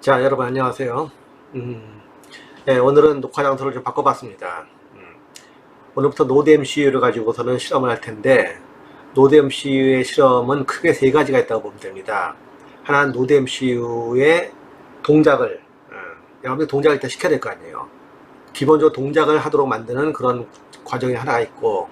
자, 여러분 안녕하세요. 네, 오늘은 녹화 장소를 좀 바꿔봤습니다. 오늘부터 노드 MCU를 가지고서는 실험을 할 텐데, 노드 MCU의 실험은 크게 세 가지가 있다고 보면 됩니다. 하나는 노드 MCU의 동작을, 여러분들 동작을 일단 시켜야 될 거 아니에요. 기본적으로 동작을 하도록 만드는 그런 과정이 하나가 있고,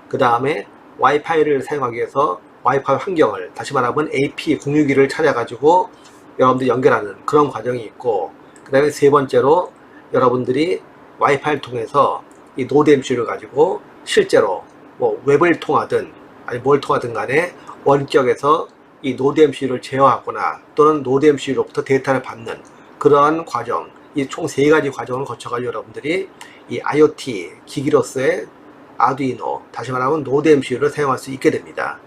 그 다음에 와이파이를 사용하기 위해서 와이파이 환경을, 다시 말하면 AP 공유기를 찾아가지고 여러분들 연결하는 그런 과정이 있고, 그 다음에 세 번째로 여러분들이 와이파이를 통해서 이 노드 MCU를 가지고 실제로 뭐 웹을 통하든 아니 뭘 통하든 간에 원격에서 이 노드 MCU를 제어하거나 또는 노드 MCU로부터 데이터를 받는 그러한 과정, 이 총 세 가지 과정을 거쳐가지고 여러분들이 이 IoT 기기로서의 아두이노, 다시 말하면 노드 MCU를 사용할 수 있게 됩니다.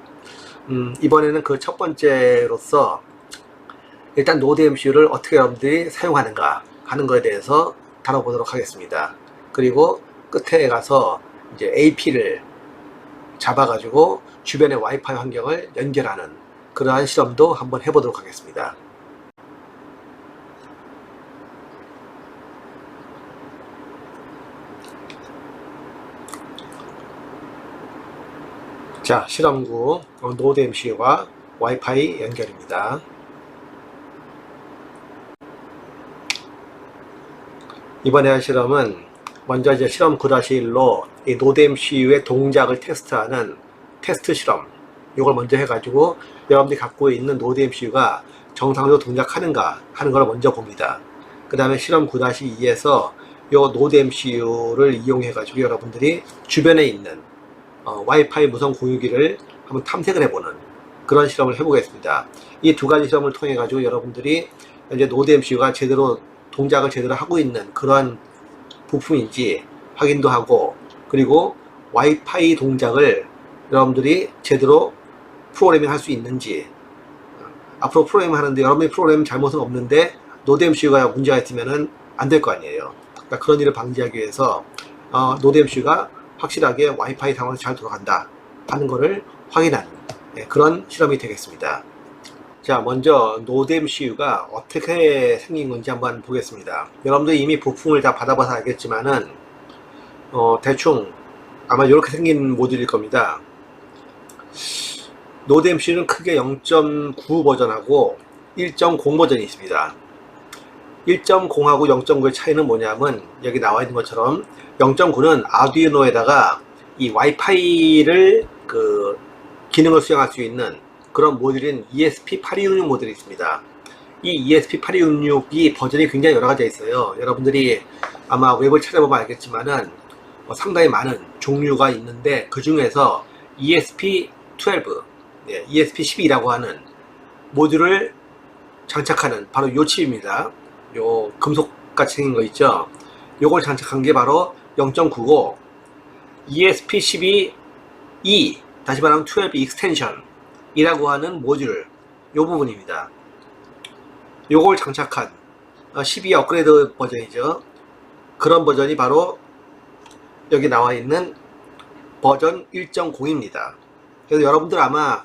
이번에는 그 첫 번째로서 일단 노드 MCU를 어떻게 여러분들이 사용하는가 하는 것에 대해서 다뤄보도록 하겠습니다. 그리고 끝에 가서 이제 AP를 잡아가지고 주변의 와이파이 환경을 연결하는 그러한 실험도 한번 해보도록 하겠습니다. 자, 실험구 노드 MCU와 와이파이 연결입니다. 이번에 할 실험은 먼저 이제 실험 9-1로 이 노드 MCU의 동작을 테스트하는 테스트 실험, 이걸 먼저 해가지고 여러분들이 갖고 있는 노드 MCU가 정상적으로 동작하는가 하는 걸 먼저 봅니다. 그 다음에 실험 9-2에서 이 노드 MCU를 이용해가지고 여러분들이 주변에 있는 와이파이 무선 공유기를 한번 탐색을 해보는 그런 실험을 해보겠습니다. 이 두 가지 실험을 통해 가지고 여러분들이 현재 노드 MCU가 제대로 동작을 제대로 하고 있는 그러한 부품인지 확인도 하고, 그리고 와이파이 동작을 여러분들이 제대로 프로그래밍 할 수 있는지, 앞으로 프로그래밍 하는데 여러분이 프로그래밍 잘못은 없는데 노드 MCU가 문제가 있으면 안 될 거 아니에요. 그러니까 그런 일을 방지하기 위해서 노드 MCU가 확실하게 와이파이 상황에서 잘 돌아간다 하는 것을 확인하는 그런 실험이 되겠습니다. 자, 먼저 노드 MCU가 어떻게 생긴 건지 한번 보겠습니다. 여러분들 이미 부품을 다 받아봐서 알겠지만은 대충 아마 이렇게 생긴 모듈일 겁니다. 노드 MCU는 크게 0.9 버전하고 1.0 버전이 있습니다. 1.0하고 0.9의 차이는 뭐냐면 여기 나와 있는 것처럼 0.9는 아두이노에다가 이 와이파이를 그 기능을 수행할 수 있는 그런 모듈인 ESP8266 모듈이 있습니다. 이 ESP8266이 버전이 굉장히 여러 가지가 있어요. 여러분들이 아마 웹을 찾아보면 알겠지만은 상당히 많은 종류가 있는데 그 중에서 ESP12, ESP12라고 하는 모듈을 장착하는 바로 이 칩입니다. 요 금속같이 생긴 거 있죠? 요걸 장착한 게 바로 0.9고 ESP12E, 다시 말하면 12 익스텐션 이라고 하는 모듈, 요 부분입니다. 요걸 장착한 12 업그레이드 버전이죠. 그런 버전이 바로 여기 나와 있는 버전 1.0입니다. 그래서 여러분들 아마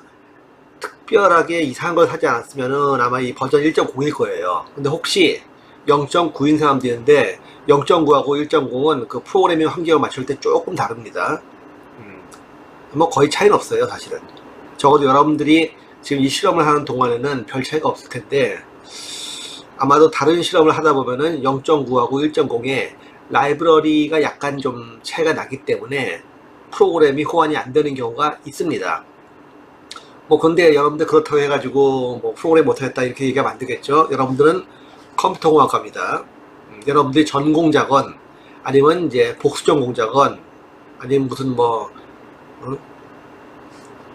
특별하게 이상한 걸 사지 않았으면은 아마 이 버전 1.0일 거예요. 근데 혹시 0.9인 사람도 있는데 0.9하고 1.0은 그 프로그래밍 환경을 맞출 때 조금 다릅니다. 뭐 거의 차이는 없어요, 사실은. 적어도 여러분들이 지금 이 실험을 하는 동안에는 별 차이가 없을 텐데 아마도 다른 실험을 하다 보면은 0.9하고 1.0의 라이브러리가 약간 좀 차이가 나기 때문에 프로그램이 호환이 안 되는 경우가 있습니다. 뭐 근데 여러분들 그렇다고 해가지고 뭐 프로그램 못하겠다 이렇게 얘기하면 안 되겠죠. 여러분들은 컴퓨터공학과입니다. 여러분들이 전공자건 아니면 이제 복수전공자건 아니면 무슨 뭐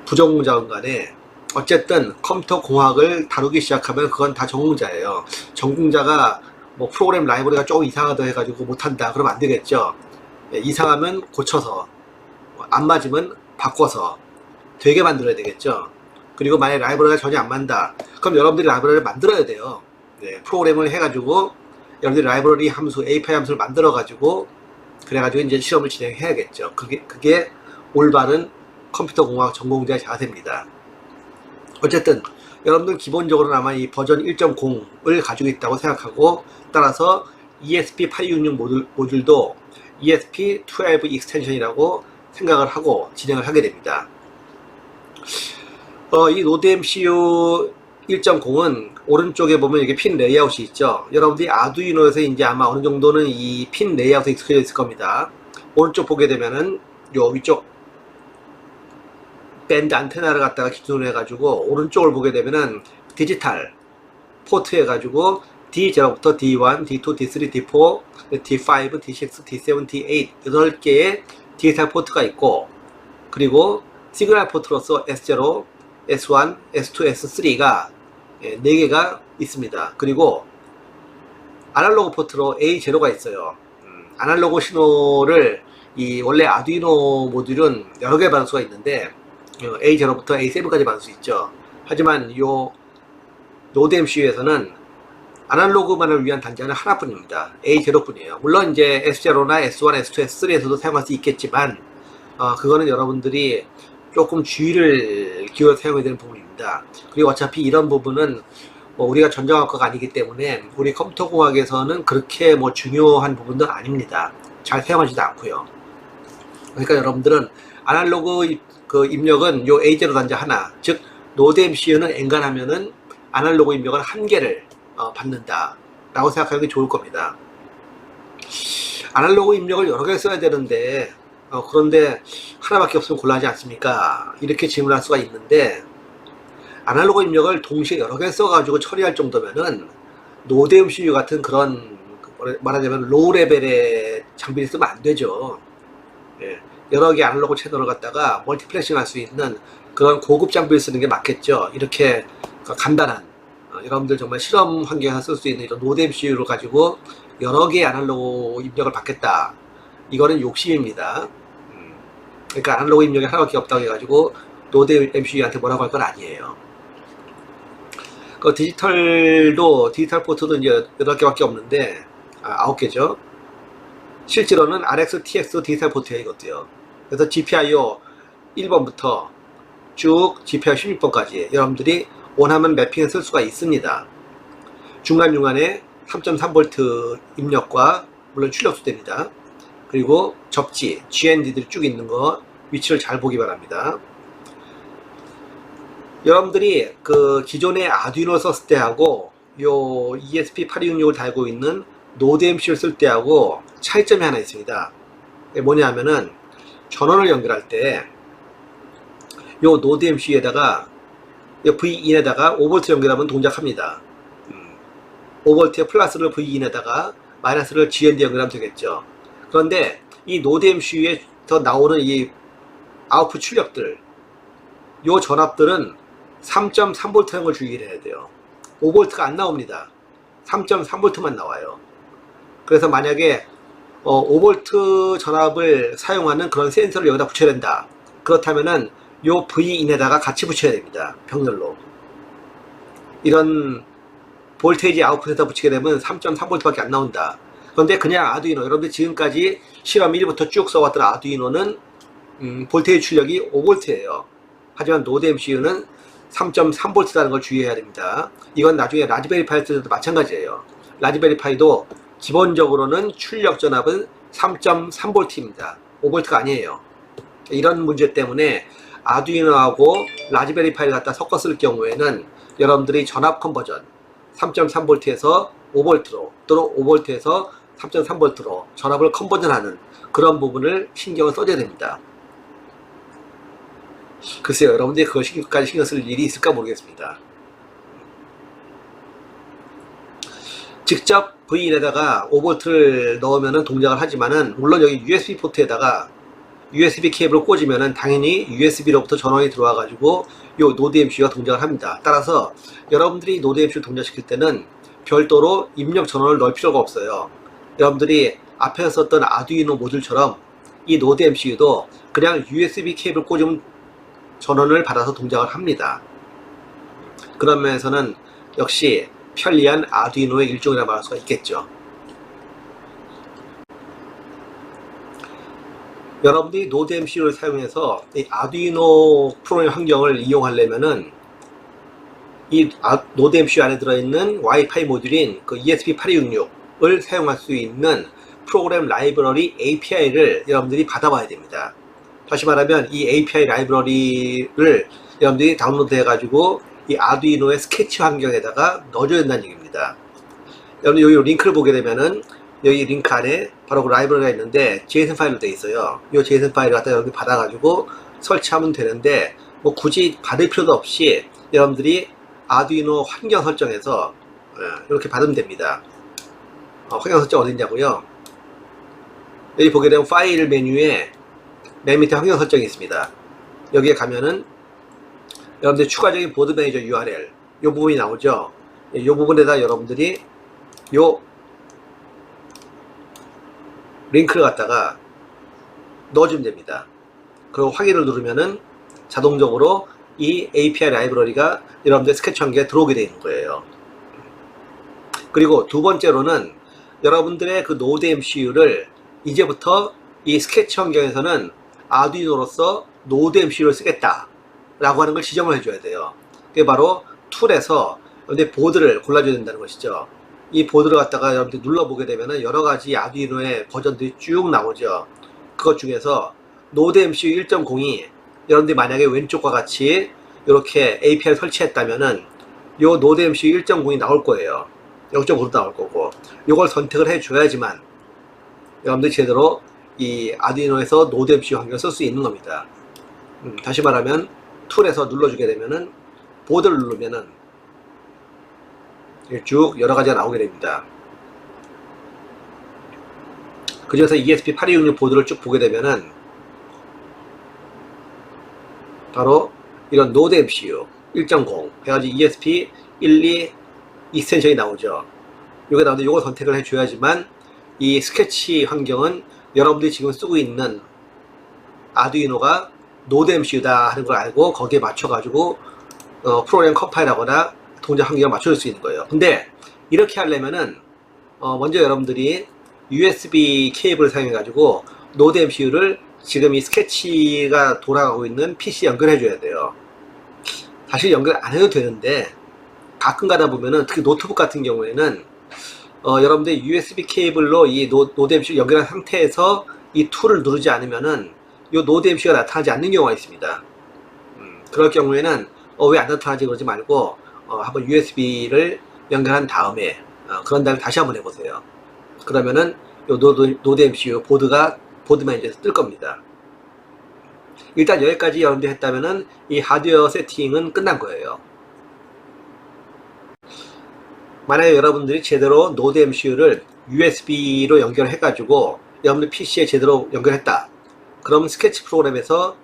부전공자건 간에 어쨌든 컴퓨터 공학을 다루기 시작하면 그건 다 전공자예요. 전공자가 뭐 프로그램 라이브러리가 조금 이상하다 해가지고 못한다 그러면 안 되겠죠. 이상하면 고쳐서, 안 맞으면 바꿔서 되게 만들어야 되겠죠. 그리고 만약에 라이브러리가 전혀 안 맞다 그럼 여러분들이 라이브러리를 만들어야 돼요. 프로그램을 해가지고 여러분들이 라이브러리 함수, API 함수를 만들어가지고 그래가지고 이제 실험을 진행해야겠죠. 그게 올바른 컴퓨터 공학 전공자의 자세입니다. 어쨌든 여러분들 기본적으로는 아마 이 버전 1.0을 가지고 있다고 생각하고, 따라서 ESP8266 모듈도 ESP12 익스텐션이라고 생각을 하고 진행을 하게 됩니다. 이 노드 MCU 1.0은 오른쪽에 보면 이게 핀 레이아웃이 있죠. 여러분들이 아두이노에서 이제 아마 어느 정도는 이 핀 레이아웃에 익숙해져 있을 겁니다. 오른쪽 보게 되면은 요 위쪽 밴드 안테나를 갖다가 기준으로 해가지고 오른쪽을 보게 되면은 디지털 포트 해가지고 D0부터 D1, D2, D3, D4, D5, D6, D7, D8 8개의 디지털 포트가 있고, 그리고 시그널 포트로서 S0, S1, S2, S3가 4개가 있습니다. 그리고 아날로그 포트로 A0가 있어요. 아날로그 신호를 이 원래 아두이노 모듈은 여러 개 받을 수가 있는데 A0부터 A7까지 받을 수 있죠. 하지만 요 노드 MCU에서는 아날로그만을 위한 단자는 하나뿐입니다. A0뿐이에요. 물론 이제 S0나 S1, S2, S3에서도 사용할 수 있겠지만 그거는 여러분들이 조금 주의를 기울여 사용해야 되는 부분입니다. 그리고 어차피 이런 부분은 우리가 전자공학과가 아니기 때문에 우리 컴퓨터공학에서는 그렇게 중요한 부분은 아닙니다. 잘 사용하지도 않고요. 그러니까 여러분들은 아날로그 그 입력은 요 A0 단자 하나, 즉 노드 MCU는 엔간하면은 아날로그 입력은 한 개를 받는다 라고 생각하는 게 좋을 겁니다. 아날로그 입력을 여러 개 써야 되는데 그런데 하나밖에 없으면 곤란하지 않습니까? 이렇게 질문할 수가 있는데, 아날로그 입력을 동시에 여러 개 써가지고 처리할 정도면은 노드 MCU 같은 그런 말하자면 로우 레벨의 장비를 쓰면 안 되죠. 여러 개 아날로그 채널을 갖다가 멀티플렉싱 할 수 있는 그런 고급 장비를 쓰는 게 맞겠죠. 이렇게 간단한 여러분들 정말 실험 환경에서 쓸 수 있는 이런 노드 MCU를 가지고 여러 개의 아날로그 입력을 받겠다, 이거는 욕심입니다. 그러니까 아날로그 입력이 하나밖에 없다고 해가지고 노드 MCU한테 뭐라고 할 건 아니에요. 그 디지털 포트도 이제 8개밖에 없는데 9개죠. 실제로는 RX, TX 디지털 포트예요, 이것도요. 그래서 GPIO 1번부터 쭉 GPIO 16번까지 여러분들이 원하면 매핑을 쓸 수가 있습니다. 중간중간에 3.3V 입력과 물론 출력도 됩니다. 그리고 접지, GND들이 쭉 있는 거 위치를 잘 보기 바랍니다. 여러분들이 그 기존의 아두이노 썼을 때하고 요 ESP8266을 달고 있는 노드 MCU를 쓸 때하고 차이점이 하나 있습니다. 뭐냐면은 전원을 연결할 때 요 노드 MCU에다가 V-in에다가 5V 연결하면 동작합니다. 5V에 플러스를 V-in에다가 마이너스를 GND 연결하면 되겠죠. 그런데 이 노드 MCU에서 나오는 이 아웃풋 출력들, 요 전압들은 3.3V라는 걸 주의를 해야 돼요. 5V가 안 나옵니다. 3.3V만 나와요. 그래서 만약에 5V 전압을 사용하는 그런 센서를 여기다 붙여야 된다. 그렇다면은 요 V-in에다가 같이 붙여야 됩니다. 병렬로. 이런 볼테이지 아웃풋에다 붙이게 되면 3.3V밖에 안 나온다. 그런데 그냥 아두이노, 여러분들 지금까지 실험 1부터 쭉 써왔던 아두이노는 볼테이지 출력이 5V예요. 하지만 노드 MCU는 3.3V라는 걸 주의해야 됩니다. 이건 나중에 라즈베리 파이 때도 마찬가지예요. 라즈베리 파이도 기본적으로는 출력 전압은 3.3V입니다. 5V가 아니에요. 이런 문제 때문에 아두이노하고 라즈베리 파이를 갖다 섞어 쓸 경우에는 여러분들이 전압 컨버전 3.3V에서 5V로 또는 5V에서 3.3V로 전압을 컨버전하는 그런 부분을 신경을 써줘야 됩니다. 글쎄요, 여러분들이 그것까지 신경 쓸 일이 있을까 모르겠습니다. 직접 V-in에다가 5V를 넣으면 동작을 하지만은, 물론 여기 USB 포트에다가 USB 케이블을 꽂으면은 당연히 USB로부터 전원이 들어와 가지고 요 노드 MCU가 동작을 합니다. 따라서 여러분들이 노드 MCU 동작시킬 때는 별도로 입력 전원을 넣을 필요가 없어요. 여러분들이 앞에서 썼던 아두이노 모듈처럼 이 노드 MCU도 그냥 USB 케이블 꽂으면 전원을 받아서 동작을 합니다. 그런 면에서는 역시 편리한 아두이노의 일종이라 말할 수가 있겠죠. 여러분들이 노드 MCU를 사용해서 이 아두이노 프로그램 환경을 이용하려면은 이 노드 MCU 안에 들어있는 와이파이 모듈인 그 ESP8266을 사용할 수 있는 프로그램 라이브러리 API를 여러분들이 받아봐야 됩니다. 다시 말하면 이 API 라이브러리를 여러분들이 다운로드 해가지고 이 아두이노의 스케치 환경에다가 넣어줘야 된다는 얘기입니다. 여러분 여기 링크를 보게 되면은 여기 링크 안에 바로 그 라이브러리가 있는데 JSON 파일로 되어 있어요. 이 JSON 파일을 갖다 여러분들이 받아가지고 설치하면 되는데 뭐 굳이 받을 필요도 없이 여러분들이 아두이노 환경 설정에서 이렇게 받으면 됩니다. 환경 설정 어디 있냐고요? 여기 보게 되면 파일 메뉴에 맨 밑에 환경 설정이 있습니다. 여기에 가면은 여러분들 추가적인 보드 매니저 URL 이 부분이 나오죠. 이 부분에다 여러분들이 요 링크를 갖다가 넣어주면 됩니다. 그리고 확인을 누르면은 자동적으로 이 API 라이브러리가 여러분들 스케치 환경에 들어오게 되어 있는 거예요. 그리고 두 번째로는 여러분들의 그 노드 MCU를 이제부터 이 스케치 환경에서는 아두이노로서 노드 MCU를 쓰겠다 라고 하는 걸 지정을 해줘야 돼요. 그게 바로 툴에서 여러분들 보드를 골라줘야 된다는 것이죠. 이 보드를 갖다가 여러분들 눌러보게 되면은 여러가지 아두이노의 버전들이 쭉 나오죠. 그것 중에서 노드 MCU 1.0이 여러분들이 만약에 왼쪽과 같이 이렇게 API를 설치했다면은 요 노드 MCU 1.0이 나올 거예요. 0.5로 나올 거고, 요걸 선택을 해줘야지만 여러분들이 제대로 이 아두이노에서 노드 MCU 환경을 쓸 수 있는 겁니다. 다시 말하면 툴에서 눌러주게 되면은 보드를 누르면은 쭉 여러 가지가 나오게 됩니다. 그 중에서 ESP8266 보드를 쭉 보게 되면은 바로 이런 노드 MCU 1.0 해가지고 ESP12 익스텐션이 나오죠. 이게 나오는데 이걸 선택을 해줘야지만 이 스케치 환경은 여러분들이 지금 쓰고 있는 아두이노가 노드 MCU다 하는 걸 알고 거기에 맞춰가지고 프로그램 컴파일하거나 동작 환경을 맞춰줄 수 있는 거예요. 근데 이렇게 하려면은 먼저 여러분들이 USB 케이블을 사용해가지고 노드 MCU를 지금 이 스케치가 돌아가고 있는 PC에 연결해 줘야 돼요. 사실 연결 안 해도 되는데 가끔 가다 보면은 특히 노트북 같은 경우에는 여러분들 USB 케이블로 이 노드 MCU 연결한 상태에서 이 툴을 누르지 않으면은 이 노드 MCU가 나타나지 않는 경우가 있습니다. 그럴 경우에는 왜 안 나타나지 그러지 말고 한번 USB를 연결한 다음에 그런 다음에 다시 한번 해보세요. 그러면은 이 노드 MCU 보드 매니저에서 뜰 겁니다. 일단 여기까지 여러분들이 했다면은 이 하드웨어 세팅은 끝난 거예요. 만약에 여러분들이 제대로 노드 MCU를 USB로 연결해 가지고 여러분들 PC에 제대로 연결했다, 그럼 스케치 프로그램에서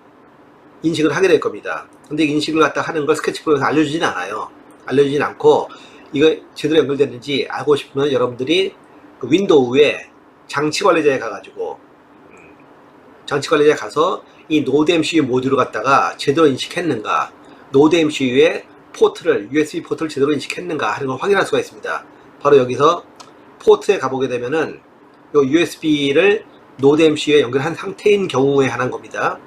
인식을 하게 될 겁니다. 근데 인식을 갖다 하는 걸 스케치 프로그램에서 알려주진 않아요. 알려주진 않고 이거 제대로 연결됐는지 알고 싶으면 여러분들이 그 윈도우에 장치 관리자에 가가지고 장치 관리자에 가서 이 노드 MCU 모듈을 갖다가 제대로 인식했는가, 노드 MCU의 포트를 USB 포트를 제대로 인식했는가 하는 걸 확인할 수가 있습니다. 바로 여기서 포트에 가보게 되면은 요 USB를 노드 MCU에 연결한 상태인 경우에 한한 겁니다.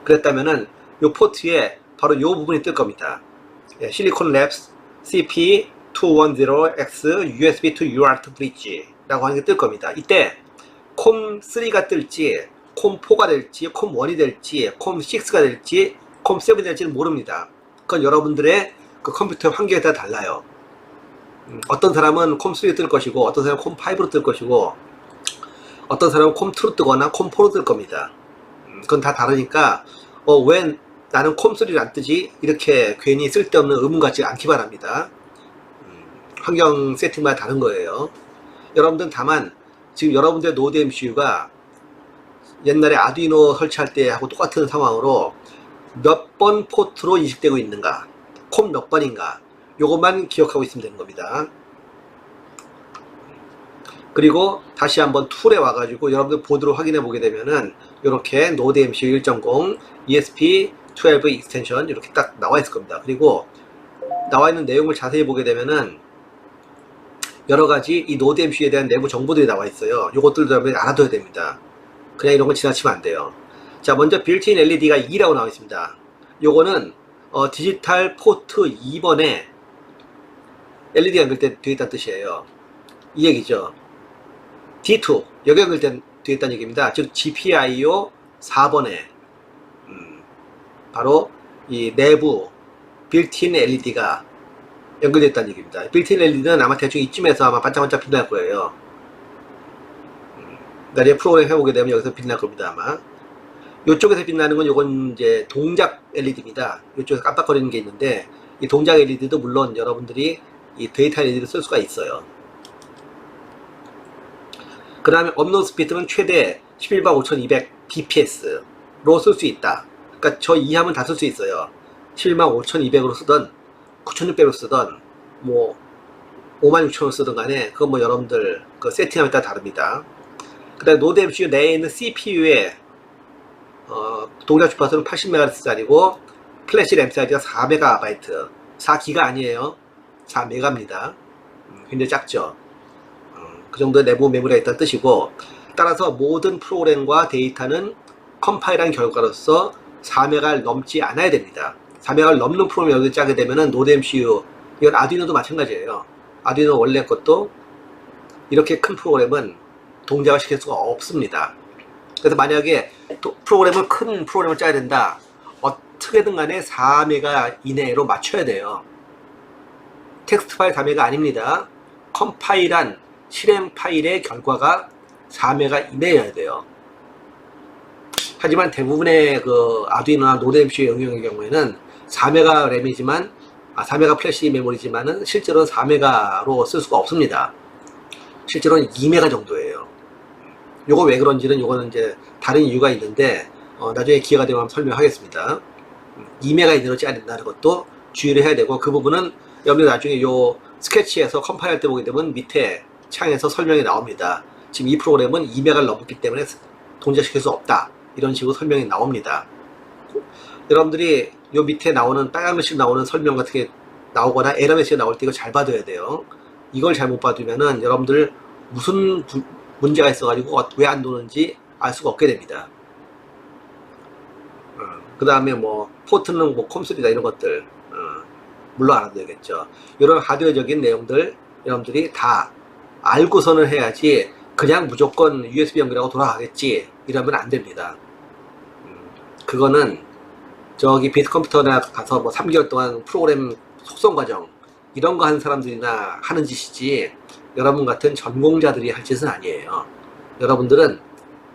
그랬다면은 요 포트에 바로 요 부분이 뜰 겁니다. 실리콘 랩스 CP210X USB to UART bridge 라고 하는 게 뜰 겁니다. 이때 콤3가 뜰지 콤4가 될지 콤1이 될지 콤6가 될지 콤7이 될지는 모릅니다. 그건 여러분들의 그 컴퓨터 환경에 따라 달라요. 어떤 사람은 콤3로 뜰 것이고 어떤 사람은 콤5로 뜰 것이고 어떤 사람은 콤2로 뜨거나 콤4로 뜰 겁니다. 그건 다 다르니까 왜 나는 콤3를 안 뜨지? 이렇게 괜히 쓸데없는 의문 갖지 않기 바랍니다. 환경 세팅마다 다른 거예요. 여러분들은 다만 지금 여러분들의 노드 MCU가 옛날에 아두이노 설치할 때 하고 똑같은 상황으로 몇 번 포트로 인식되고 있는가, 콤 몇 번인가, 요것만 기억하고 있으면 되는 겁니다. 그리고 다시 한번 툴에 와가지고 여러분들 보드로 확인해 보게 되면은 이렇게 노드 MCU 1.0 ESP12 익스텐션 이렇게 딱 나와 있을 겁니다. 그리고 나와 있는 내용을 자세히 보게 되면은 여러 가지 이 노드 MCU에 대한 내부 정보들이 나와 있어요. 요것들도 여러분이 알아둬야 됩니다. 그냥 이런 거 지나치면 안 돼요. 자, 먼저 빌트인 LED가 2라고 나와 있습니다. 요거는 디지털 포트 2번에 LED 연결되어 있다는 뜻이에요. 이 얘기죠. D2 여기 연결되어 있다는 얘기입니다. 즉 GPIO 4번에 바로 이 내부 빌트인 LED가 연결되어 있다는 얘기입니다. 빌트인 LED는 아마 대충 이쯤에서 아마 반짝반짝 빛날 거예요. 나중에 프로그램 해보게 되면 여기서 빛날 겁니다. 아마 이쪽에서 빛나는 건 요건 이제 동작 LED입니다. 이쪽에서 깜빡거리는 게 있는데 이 동작 LED도 물론 여러분들이 이 데이터 LED를 쓸 수가 있어요. 그 다음에 업로드 스피드는 최대 11만 5200 bps로 쓸 수 있다. 그러니까 저 이하면 다 쓸 수 있어요. 11만 5200으로 쓰던 9600으로 쓰던 뭐 56000으로 쓰던 간에 그건 뭐 여러분들 그 세팅함에 따라 다릅니다. 그 다음에 노드 MCU 내에 있는 CPU의 동작 주파수는 80MHz짜리고 플래시 램 사이즈가 4MB 4기가 아니에요. 4메가입니다. 굉장히 작죠. 그 정도의 내부 메모리가 있다는 뜻이고, 따라서 모든 프로그램과 데이터는 컴파일한 결과로서 4메가를 넘지 않아야 됩니다. 4메가를 넘는 프로그램을 여기 짜게 되면은 노드 MCU, 이건 아두이노도 마찬가지예요. 아두이노 원래 것도 이렇게 큰 프로그램은 동작을 시킬 수가 없습니다. 그래서 만약에 프로그램을 큰 프로그램을 짜야 된다, 어떻게든 간에 4메가 이내로 맞춰야 돼요. 텍스트 파일 4메가 아닙니다. 컴파일한 실행 파일의 결과가 4메가 이내여야 돼요. 하지만 대부분의 그 아두이노나 노드 MCU 영역의 경우에는 4메가 램이지만 4메가 플래시 메모리지만은 실제로는 4메가로 쓸 수가 없습니다. 실제로는 2메가 정도예요. 요거 왜 그런지는 요거는 이제 다른 이유가 있는데 나중에 기회가 되면 설명하겠습니다. 2메가 이내로 짜야 된다는 것도 주의를 해야 되고, 그 부분은 여러분들 나중에 요 스케치에서 컴파일할 때 보게 되면 밑에 창에서 설명이 나옵니다. 지금 이 프로그램은 2메가를 넘기 때문에 동작시킬 수 없다, 이런 식으로 설명이 나옵니다. 여러분들이 요 밑에 나오는 빨간 글씨 나오는 설명 같은 게 나오거나 에러 메시지가 나올 때 이거 잘 봐둬야 돼요. 이걸 잘못 봐두면은 여러분들 무슨 문제가 있어가지고 왜 안 도는지 알 수가 없게 됩니다. 그 다음에 뭐 포트는 뭐 컴퓨터다 이런 것들 물론 알아둬야겠죠. 이런 하드웨어적인 내용들 여러분들이 다 알고서는 해야지 그냥 무조건 USB 연결하고 돌아가겠지 이러면 안 됩니다. 그거는 저기 비트컴퓨터나 가서 뭐 3개월 동안 프로그램 속성 과정 이런 거 하는 사람들이나 하는 짓이지 여러분 같은 전공자들이 할 짓은 아니에요. 여러분들은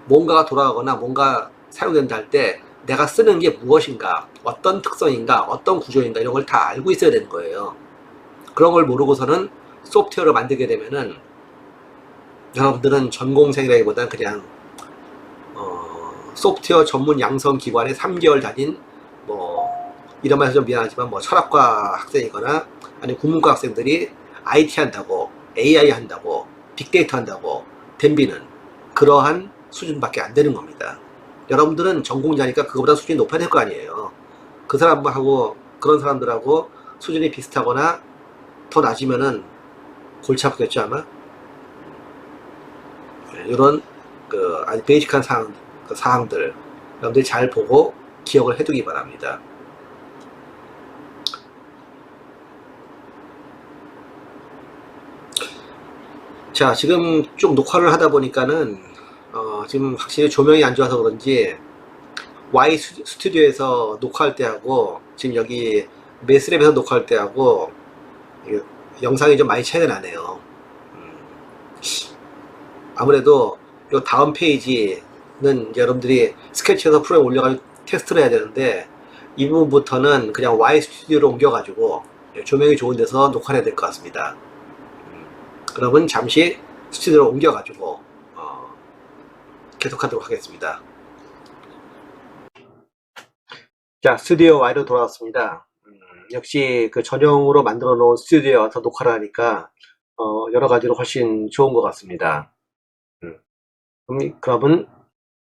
뭔가가 돌아가거나 뭔가 사용된다 할 때 내가 쓰는 게 무엇인가, 어떤 특성인가, 어떤 구조인가 이런 걸 다 알고 있어야 되는 거예요. 그런 걸 모르고서는 소프트웨어를 만들게 되면은 여러분들은 전공생이라기보다는 그냥 소프트웨어 전문 양성 기관에 3개월 다닌 뭐 이런 말해서 좀 미안하지만 뭐 철학과 학생이거나 아니면 국문과 학생들이 IT 한다고 AI 한다고 빅데이터 한다고 덤비는 그러한 수준밖에 안 되는 겁니다. 여러분들은 전공자니까 그거보다 수준이 높아야 될 거 아니에요. 그 사람하고 그런 사람들하고 수준이 비슷하거나 더 낮으면은 골치 아프겠죠 아마. 이런 그 아주 베이직한 사항들 여러분들이 잘 보고 기억을 해두기 바랍니다. 자, 지금 쭉 녹화를 하다 보니까는 지금 확실히 조명이 안 좋아서 그런지 Y 스튜디오에서 녹화할 때하고 지금 여기 메스랩에서 녹화할 때하고 영상이 좀 많이 차이가 나네요. 아무래도 요 다음 페이지는 이제 여러분들이 스케치에서 프로그램 올려가지고 테스트를 해야 되는데 이 부분부터는 그냥 Y 스튜디오로 옮겨가지고 조명이 좋은 데서 녹화를 해야 될 것 같습니다. 그러면 잠시 스튜디오로 옮겨가지고 계속하도록 하겠습니다. 자, 스튜디오 Y로 돌아왔습니다. 역시 그 전용으로 만들어 놓은 스튜디오에 와서 녹화를 하니까 여러 가지로 훨씬 좋은 것 같습니다. 그러면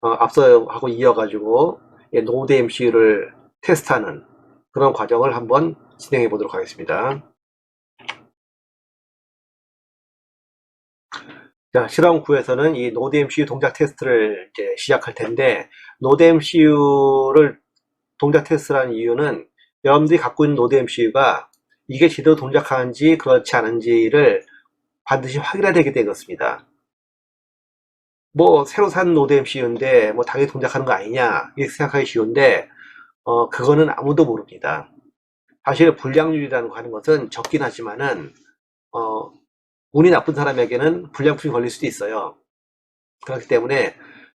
앞서 하고 이어가지고 노드 MCU를 테스트하는 그런 과정을 한번 진행해 보도록 하겠습니다. 자, 실험 9에서는 이 노드 MCU 동작 테스트를 이제 시작할 텐데, 노드 MCU를 동작 테스트라는 이유는 여러분들이 갖고 있는 노드 MCU가 이게 제대로 동작하는지 그렇지 않은지를 반드시 확인해야 되기 때문에 그렇습니다. 뭐 새로 산 노드 MCU인데 뭐 당연히 동작하는 거 아니냐 이렇게 생각하기 쉬운데 그거는 아무도 모릅니다. 사실 불량률이라는 거 하는 것은 적긴 하지만은 운이 나쁜 사람에게는 불량품이 걸릴 수도 있어요. 그렇기 때문에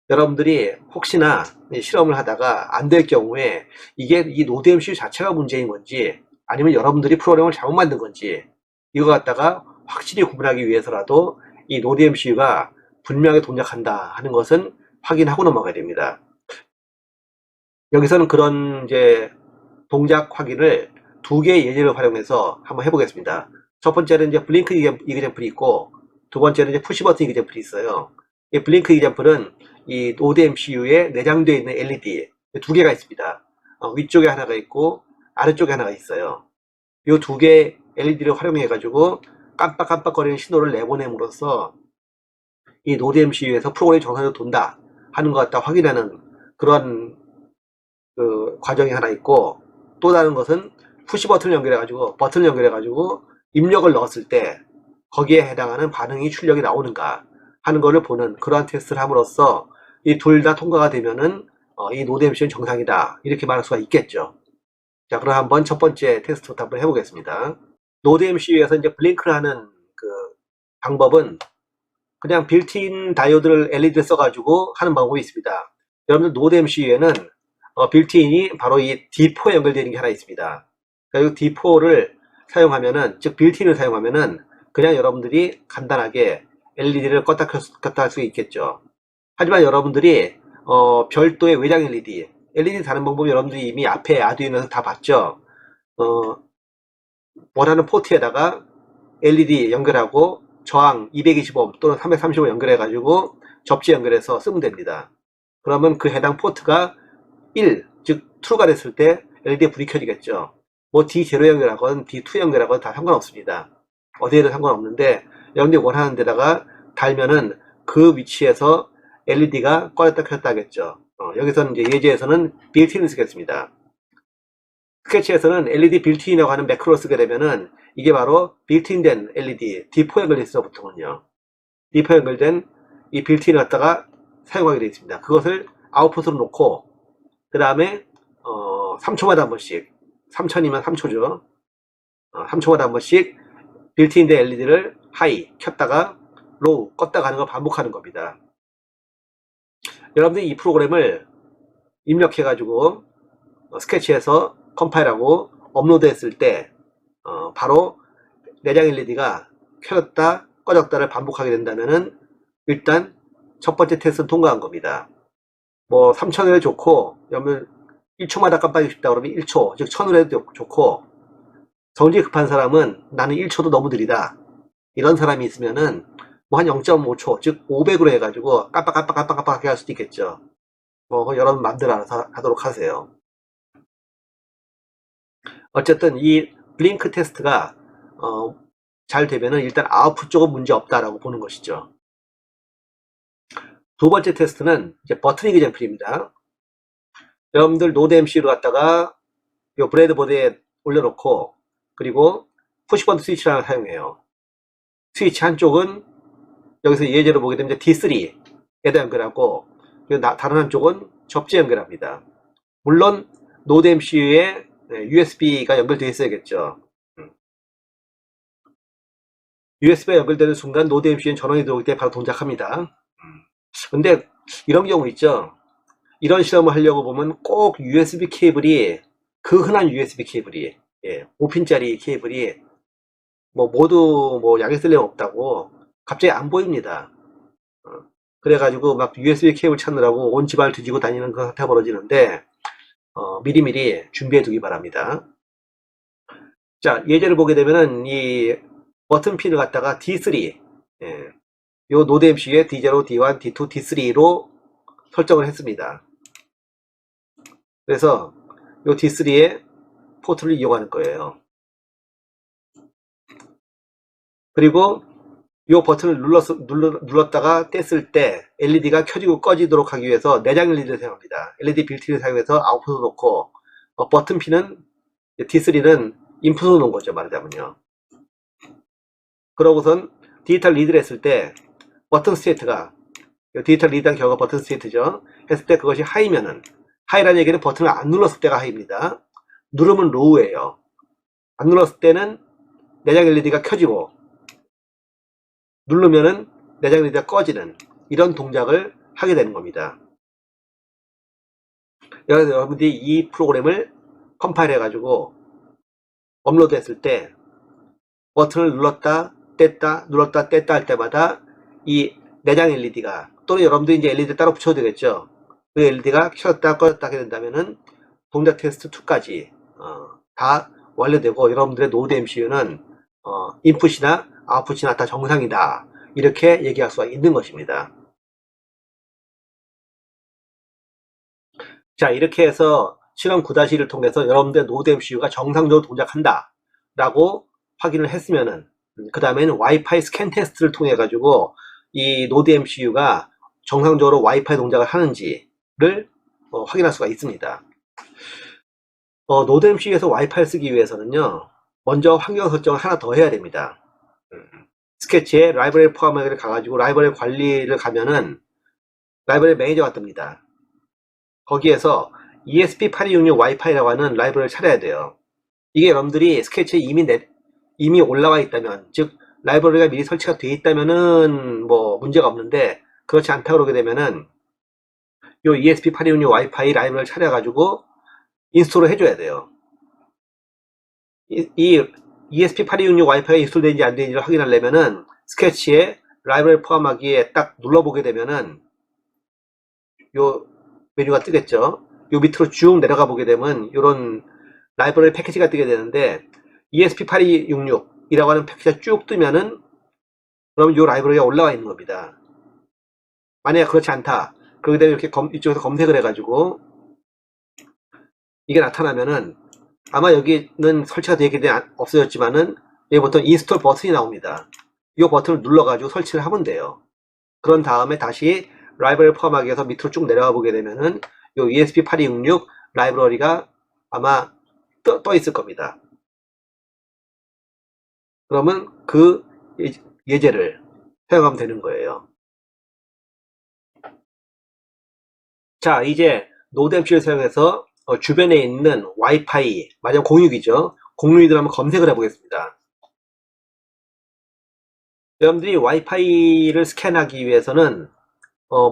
여러분들이 혹시나 실험을 하다가 안 될 경우에 이게 이 노드 MCU 자체가 문제인 건지 아니면 여러분들이 프로그램을 잘못 만든 건지 이거 갖다가 확실히 구분하기 위해서라도 이 노드 MCU가 분명히 동작한다 하는 것은 확인하고 넘어가야 됩니다. 여기서는 그런 이제 동작 확인을 두 개의 예제를 활용해서 한번 해보겠습니다. 첫 번째는 이제 블링크 이그젠플이 있고 두 번째는 이제 푸시 버튼 이그젠플이 있어요. 이 블링크 이그젠플은 이 노드 MCU에 내장되어 있는 LED 두 개가 있습니다. 위쪽에 하나가 있고 아래쪽에 하나가 있어요. 이 두 개의 LED를 활용해 가지고 깜빡깜빡거리는 신호를 내보냄으로써 이 노드 MCU에서 프로그램이 정상적으로 돈다 하는 것 같다 확인하는 그런 그 과정이 하나 있고, 또 다른 것은 푸시 버튼을 연결해 가지고 입력을 넣었을 때 거기에 해당하는 반응이 출력이 나오는가 하는 것을 보는 그러한 테스트를 함으로써 이 둘 다 통과가 되면은 이 노드 MCU는 정상이다 이렇게 말할 수가 있겠죠. 자, 그럼 한번 첫 번째 테스트부터 한번 해보겠습니다. 노드 MCU에서 이제 블링크를 하는 그 방법은 그냥 빌트인 다이오드를 LED를 써가지고 하는 방법이 있습니다. 여러분들 노드 MCU에는 빌트인이 바로 이 D4에 연결되는 게 하나 있습니다. 그리고 D4를 사용하면은, 즉 빌트인을 사용하면은 그냥 여러분들이 간단하게 LED를 껐다 켰다 할 수 있겠죠. 하지만 여러분들이 별도의 외장 LED 다는 방법이 여러분들이 이미 앞에 아두이노에서 다 봤죠. 원하는 포트에다가 LED 연결하고 저항 220오hm 또는 330오hm 연결해 가지고 접지 연결해서 쓰면 됩니다. 그러면 그 해당 포트가 1, 즉 true가 됐을 때 LED에 불이 켜지겠죠. 뭐 D0 연결하건 D2 연결하건 다 상관없습니다. 어디에도 상관없는데 여러분들이 원하는 데다가 달면은 그 위치에서 LED가 꺼졌다 켰다 하겠죠. 여기서는 이제 예제에서는 빌트인을 쓰겠습니다. 스케치에서는 LED 빌트인이라고 하는 매크로를 쓰게 되면은 이게 바로 빌트인된 LED D4 연결돼 있어 보통은요. D4 연결된 이 빌트인을 갖다가 사용하게 되어 있습니다. 그것을 아웃풋으로 놓고 그 다음에 3초마다 한 번씩 3000이면 3초죠. 3초마다 한 번씩 빌트인된 LED를 하이 켰다가 로우 껐다가 하는 걸 반복하는 겁니다. 여러분들이 이 프로그램을 입력해 가지고 스케치에서 컴파일하고 업로드 했을 때 바로 내장 LED가 켜졌다 꺼졌다를 반복하게 된다면은 일단 첫 번째 테스트는 통과한 겁니다. 뭐 3000을 해도 좋고 여러분 1초마다 깜빡이고 싶다 그러면 1초 즉 1000을 해도 좋고, 성질이 급한 사람은 나는 1초도 너무 느리다 이런 사람이 있으면은 뭐 한 0.5초 즉 500으로 해가지고 깜빡깜빡하게 할 수도 있겠죠. 뭐 여러분 마음대로 알아서 하도록 하세요. 어쨌든 이 블링크 테스트가 잘 되면은 일단 아웃풋 쪽은 문제 없다라고 보는 것이죠. 두 번째 테스트는 이제 버튼 이그젠플입니다. 여러분들 노드 MCU를 갖다가 요 브레드보드에 올려놓고 그리고 푸시버튼 스위치를 하나 사용해요. 스위치 한쪽은 여기서 예제로 보게 되면 D3에다 연결하고 다른 한쪽은 접지에 연결합니다. 물론 노드 MCU에 USB가 연결되어 있어야겠죠. USB가 연결되는 순간 노드 MCU는 전원이 들어오기 때문에 바로 동작합니다. 근데 이런 경우 있죠. 이런 실험을 하려고 보면 꼭 USB 케이블이 그 흔한 USB 케이블이 5핀짜리 케이블이 뭐 모두 뭐 약에 쓸 일 없다고 갑자기 안 보입니다. 그래가지고 막 USB 케이블 찾느라고 온 집안을 뒤지고 다니는 거 같아 벌어지는데 미리미리 준비해 두기 바랍니다. 자, 예제를 보게 되면은 이 버튼 핀을 갖다가 D3 요 노드 MCU에 D0, D1, D2, D3로 설정을 했습니다. 그래서 요 D3에 포트를 이용하는 거예요. 그리고 요 버튼을 눌렀다가 뗐을 때 LED가 켜지고 꺼지도록 하기 위해서 내장 LED를 사용합니다. LED 빌트를 사용해서 아웃풋을 놓고 버튼 핀은 D3는 인풋을 놓은 거죠, 말하자면요. 그러고선 디지털 리드를 했을 때 버튼 스테이트가, 디지털 리드한 결과가 버튼 스테이트죠. 했을 때 그것이 하이면은, 하이라는 얘기는 버튼을 안 눌렀을 때가 하이입니다. 누르면 로우예요. 안 눌렀을 때는 내장 LED가 켜지고, 누르면은 내장 LED가 꺼지는 이런 동작을 하게 되는 겁니다. 여러분들이 이 프로그램을 컴파일 해가지고 업로드 했을 때 버튼을 눌렀다 뗐다 눌렀다 뗐다 할 때마다 이 내장 LED가, 또는 여러분들이 이제 LED 따로 붙여도 되겠죠. 그 LED가 켜졌다 꺼졌다 하게 된다면은 동작 테스트 2까지 다 완료되고, 여러분들의 노드 MCU는 인풋이나 아웃풋이나 다 정상이다, 이렇게 얘기할 수가 있는 것입니다. 자, 이렇게 해서 실험 9-1을 통해서 여러분들의 노드 MCU가 정상적으로 동작한다 라고 확인을 했으면은, 그 다음에는 와이파이 스캔 테스트를 통해 가지고 이 노드 MCU가 정상적으로 와이파이 동작을 하는지를 확인할 수가 있습니다. 노드 MCU에서 와이파이를 쓰기 위해서는요, 먼저 환경 설정을 하나 더 해야 됩니다. 스케치에 라이브러리 포함하기를 가가지고 라이브러리 관리를 가면은 라이브러리 매니저가 뜹니다. 거기에서 ESP8266 와이파이라고 하는 라이브러리를 찾아야 돼요. 이게 여러분들이 스케치에 이미 올라와 있다면, 즉 라이브러리가 미리 설치가 되어 있다면은 뭐 문제가 없는데, 그렇지 않다 그러게 되면은 요 ESP8266 와이파이 라이브러리를 찾아가지고 인스톨을 해줘야 돼요. 이 ESP8266 와이파이가 인스톨되는지 안 되는지를 확인하려면은 스케치에 라이브러리 포함하기에 딱 눌러보게 되면은 요 메뉴가 뜨겠죠. 요 밑으로 쭉 내려가 보게 되면 요런 라이브러리 패키지가 뜨게 되는데, ESP8266이라고 하는 패키지가 쭉 뜨면은 그러면 요 라이브러리가 올라와 있는 겁니다. 만약에 그렇지 않다, 그러게 되면 이렇게 이쪽에서 검색을 해가지고 이게 나타나면은, 아마 여기는 설치가 되게 없어졌지만은 여기 보통 인스톨 버튼이 나옵니다. 이 버튼을 눌러가지고 설치를 하면 돼요. 그런 다음에 다시 라이브러리 포함하기 위해서 밑으로 쭉 내려가 보게 되면은 이 ESP8266 라이브러리가 아마 떠 있을 겁니다. 그러면 그 예제를 사용하면 되는 거예요. 자, 이제 노드 MCU를 사용해서 주변에 있는 와이파이, 마냥 공유기죠. 공유기들 한번 검색을 해보겠습니다. 여러분들이 와이파이를 스캔하기 위해서는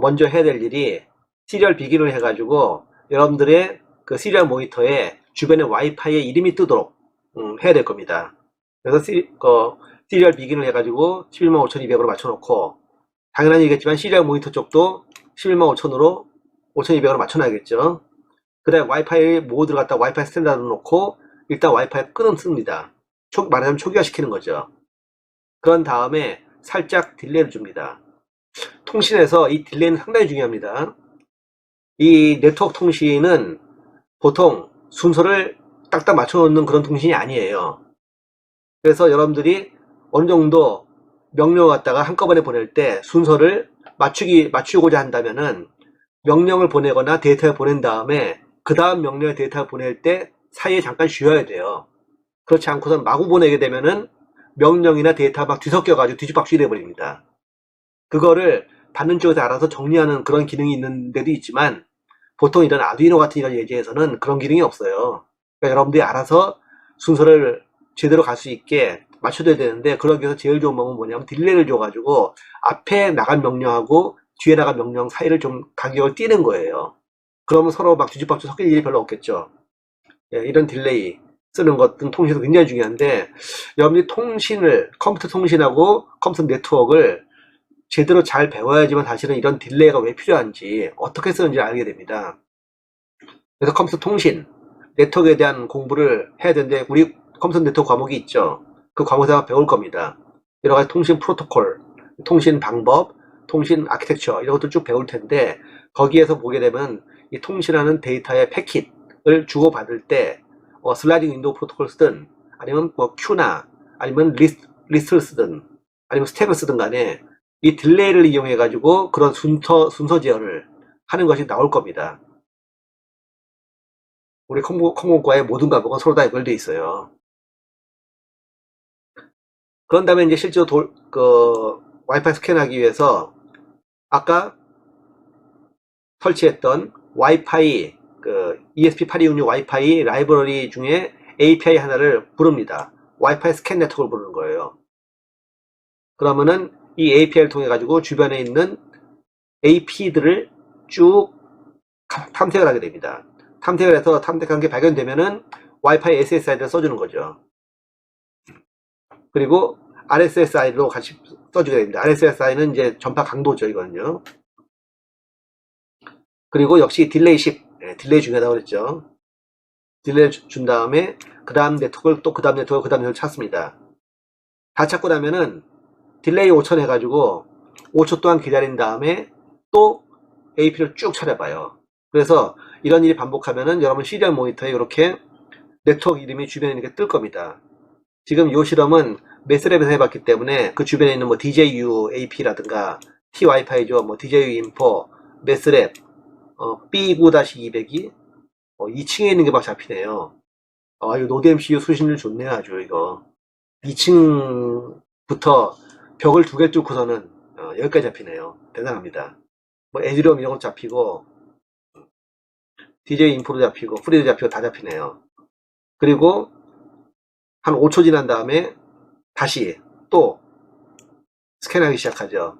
먼저 해야 될 일이 시리얼 비긴을 해가지고 여러분들의 그 시리얼 모니터에 주변에 와이파이의 이름이 뜨도록 해야 될 겁니다. 그래서 시리얼 비긴을 해가지고 115,200으로 맞춰놓고, 당연한 얘기겠지만 시리얼 모니터 쪽도 115,000으로 5200으로 맞춰놔야겠죠. 그 다음에 와이파이 모드를 갖다 와이파이 스탠다드로 놓고 일단 와이파이 끊습니다. 말하자면 초기화 시키는 거죠. 그런 다음에 살짝 딜레이를 줍니다. 통신에서 이 딜레이는 상당히 중요합니다. 이 네트워크 통신은 보통 순서를 딱딱 맞춰놓는 그런 통신이 아니에요. 그래서 여러분들이 어느 정도 명령을 갖다가 한꺼번에 보낼 때 순서를 맞추고자 한다면은 명령을 보내거나 데이터를 보낸 다음에 그 다음 명령의 데이터를 보낼 때 사이에 잠깐 쉬어야 돼요. 그렇지 않고선 마구 보내게 되면은 명령이나 데이터가 막 뒤섞여가지고 뒤집박죽이 돼버립니다. 그거를 받는 쪽에서 알아서 정리하는 그런 기능이 있는 데도 있지만, 보통 이런 아두이노 같은 이런 예제에서는 그런 기능이 없어요. 그러니까 여러분들이 알아서 순서를 제대로 갈 수 있게 맞춰줘야 되는데, 그러기 위해서 제일 좋은 방법은 뭐냐면 딜레이를 줘가지고 앞에 나간 명령하고 뒤에 나간 명령 사이를 좀 간격을 띄는 거예요. 그러면 서로 막 뒤집박죽 섞일 일이 별로 없겠죠. 예, 이런 딜레이 쓰는 것은 통신도 굉장히 중요한데, 여러분들이 컴퓨터 통신하고 컴퓨터 네트워크를 제대로 잘 배워야지만 사실은 이런 딜레이가 왜 필요한지, 어떻게 쓰는지 알게 됩니다. 그래서 컴퓨터 통신, 네트워크에 대한 공부를 해야 되는데, 우리 컴퓨터 네트워크 과목이 있죠. 그 과목에서 배울 겁니다. 여러 가지 통신 프로토콜, 통신 방법, 통신 아키텍처, 이런 것들 쭉 배울 텐데, 거기에서 보게 되면 이 통신하는 데이터의 패킷을 주고받을 때 슬라이딩 윈도우 프로토콜 쓰든, 아니면 뭐 큐나, 아니면 리스트를 쓰든, 아니면 스택을 쓰든 간에 이 딜레이를 이용해 가지고 그런 순서 제어를 하는 것이 나올 겁니다. 우리 컴공과의 모든 과목은 서로 다 연결되어 있어요. 그런 다음에 이제 실제로 와이파이 스캔하기 위해서 아까 설치했던 와이파이 ESP8266 와이파이 라이브러리 중에 API 하나를 부릅니다. 와이파이 스캔 네트워크를 부르는 거예요. 그러면은 이 API를 통해 가지고 주변에 있는 AP들을 쭉 탐색을 하게 됩니다. 탐색을 해서 탐색한 게 발견되면은 와이파이 SSID를 써주는 거죠. 그리고 RSSI도 같이 써주게 됩니다. RSSI는 이제 전파 강도죠, 이거는요. 그리고 역시 딜레이식, 딜레이 중요하다고 그랬죠. 딜레이 준 다음에 그 다음 네트워크를 또 그 다음 네트워크 찾습니다. 다 찾고 나면은 딜레이 5천 해가지고 5초 동안 기다린 다음에 또 AP를 쭉 찾아봐요. 그래서 이런 일이 반복하면은 여러분 시리얼 모니터에 이렇게 네트워크 이름이 주변에 이렇게 뜰 겁니다. 지금 이 실험은 메스랩에서 해봤기 때문에 그 주변에 있는 뭐 DJU AP라든가 TWiFi죠, 뭐 DJU 인포, 메스랩, B9-200이 2층에 있는 게 막 잡히네요. 이거 노드 MCU 수신율 좋네요, 아주 이거. 2층부터 벽을 두 개 뚫고서는 여기까지 잡히네요. 대단합니다. 뭐 에드리엄 이런 거 잡히고 DJ 인포도 잡히고 프리도 잡히고 다 잡히네요. 그리고 한 5초 지난 다음에 다시 또 스캔하기 시작하죠.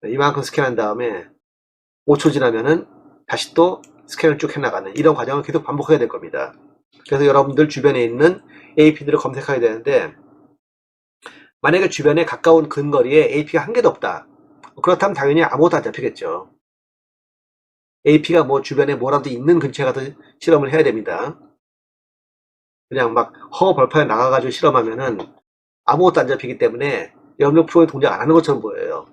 이만큼 스캔한 다음에 5초 지나면은 다시 또 스캔을 쭉 해나가는 이런 과정을 계속 반복해야 될 겁니다. 그래서 여러분들 주변에 있는 AP들을 검색하게 되는데, 만약에 주변에 가까운 근거리에 AP가 한 개도 없다. 그렇다면 당연히 아무것도 안 잡히겠죠. AP가 뭐 주변에 뭐라도 있는 근처에 가서 실험을 해야 됩니다. 그냥 막 허벌판에 나가가지고 실험하면은 아무것도 안 잡히기 때문에 여러분들 프로그램 동작 안 하는 것처럼 보여요.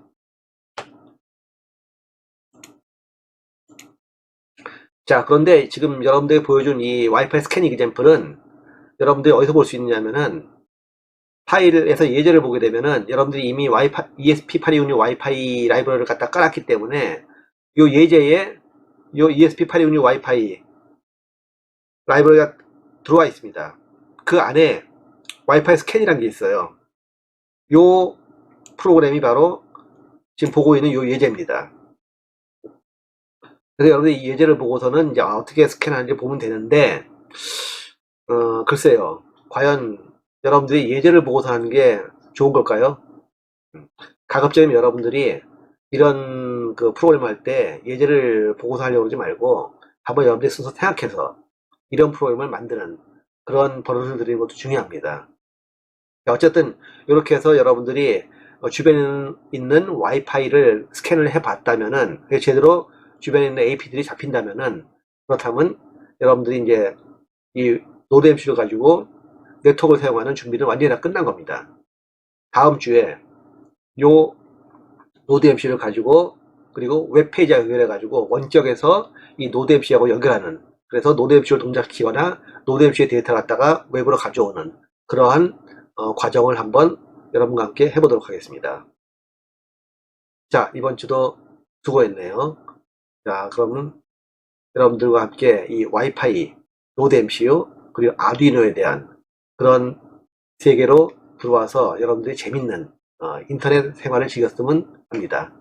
자, 그런데 지금 여러분들이 보여준 이 와이파이 스캐닝 이젠플은 여러분들이 어디서 볼 수 있느냐면은 파일에서 예제를 보게 되면은 여러분들이 이미 와이파이 ESP8266 와이파이 라이브러리를 갖다 깔았기 때문에 이 예제에 이 ESP8266 와이파이 라이브러리가 들어와 있습니다. 그 안에 와이파이 스캔이라는 게 있어요. 이 프로그램이 바로 지금 보고 있는 이 예제입니다. 그래서 여러분들이 이 예제를 보고서는 이제 어떻게 스캔하는지 보면 되는데, 글쎄요. 과연 여러분들이 예제를 보고서 하는 게 좋은 걸까요? 가급적이면 여러분들이 이런 그 프로그램 할 때 예제를 보고서 하려고 그러지 말고 한번 여러분들이 스스로 생각해서 이런 프로그램을 만드는 그런 버릇을 들이는 것도 중요합니다. 어쨌든 이렇게 해서 여러분들이 주변에 있는 와이파이를 스캔을 해 봤다면은 제대로 주변에 있는 AP들이 잡힌다면은, 그렇다면 여러분들이 이제 이 노드 MC를 가지고 네트워크를 사용하는 준비는 완전히 다 끝난 겁니다. 다음 주에 요 노드 MC를 가지고 그리고 웹페이지와 연결해 가지고 원격에서 이 노드 MC하고 연결하는, 그래서 노드 MC를 동작시키거나 노드 MC의 데이터 갖다가 웹으로 가져오는 그러한 과정을 한번 여러분과 함께 해보도록 하겠습니다. 자, 이번 주도 수고했네요. 자, 그러면 여러분들과 함께 이 와이파이, 노드 MCU, 그리고 아두이노에 대한 그런 세계로 들어와서 여러분들이 재밌는 인터넷 생활을 즐겼으면 합니다.